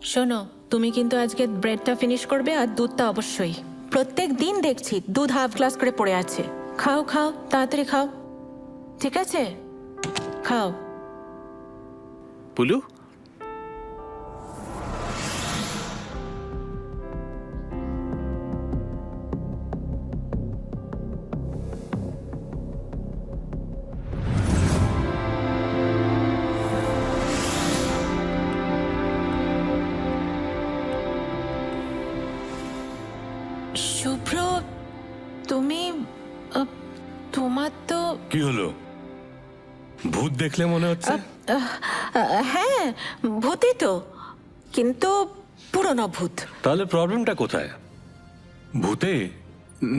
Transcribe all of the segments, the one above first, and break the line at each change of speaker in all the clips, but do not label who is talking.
শোনো, তুমি কিন্তু আজকে ব্রেডটা ফিনিশ করবে আর দুধটা অবশ্যই। প্রত্যেক দিন দেখছি দুধ হাফ গ্লাস করে পড়ে আছে। খাও খাও, তাড়াতাড়ি খাও, ঠিক আছে? খাও।
পুলু,
শুভ্র, তুমি তোমার তো
কি হলো? ভূত দেখলে মনে হচ্ছে?
হ্যাঁ, ভূতই তো, কিন্তু পুরনো ভূত।
তাহলে প্রবলেমটা কোথায়? ভূতে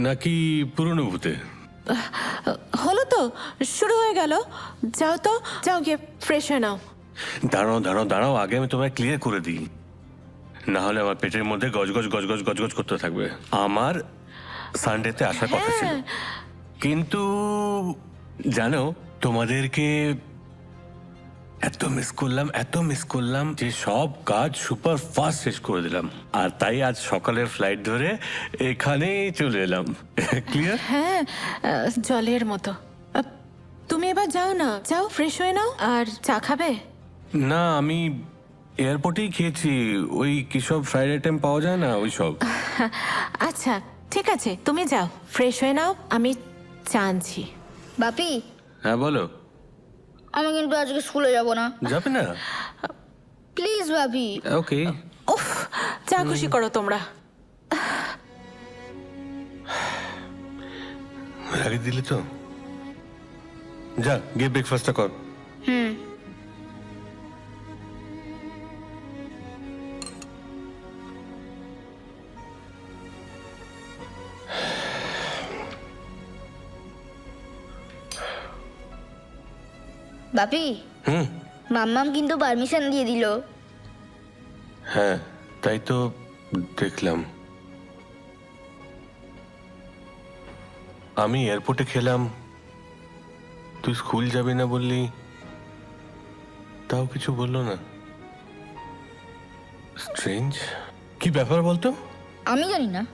নাকি পুরনো ভূতে?
হলো তো, শুরু হয়ে গেল। যাও তো, যাও গিয়ে ফ্রেশ হয়ে নাও।
দাঁড়াও দাঁড়াও দাঁড়াও, আগে আমি তোমায় ক্লিয়ার করে দিই, না হলে আমার পেটের মধ্যে গজগজ গজগজ গজগজ করতে থাকবে। আমার সানডেতে আসার কথা ছিল, কিন্তু জানো তোমাদেরকে এত মিস করলাম যে সব কাজ সুপার ফাস্ট শেষ করে দিলাম, আর তাই আজ সকালের ফ্লাইট ধরে এখানেই চলে এলাম। ক্লিয়ার?
হ্যাঁ, জলের মতো। তুমি এবার যাও না, যাও ফ্রেশ হয়ে নাও। আর চা খাবে?
না, আমি এয়ারপোর্টেই খেয়েছি, ওই কি সব ফ্রাইড আইটেম পাওয়া যায় না ওই সব।
আচ্ছা ঠিক আছে, তুমি যাও ফ্রেশ হয়ে নাও, আমি চা আনছি।
বাপি,
হ্যাঁ বলো।
আমি কিন্তু আজকে স্কুলে যাব না,
যাবে না?
প্লিজ বাপি।
ওকে।
উফ, যা খুশি করো তোমরা।
লাগিয়ে দিলে তো, যা গিয়ে ব্রেকফাস্টটা কর।
বাপি, মাম্মাম কিন্তু পারমিশন দিয়ে দিল।
হ্যাঁ, তাই তো দেখলাম। আমি এয়ারপোর্টে খেলাম, তুই স্কুল যাবি না বললি, তাও কিছু বললো না। স্ট্রেঞ্জ, কি ব্যাপার বলতো?
আমি জানি না।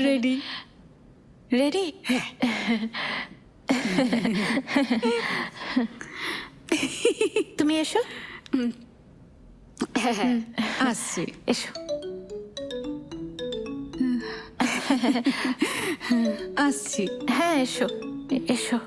Ready ready. তুমি এসো।
আসছি।
এসো।
আসছি।
হ্যাঁ এসো, এসো।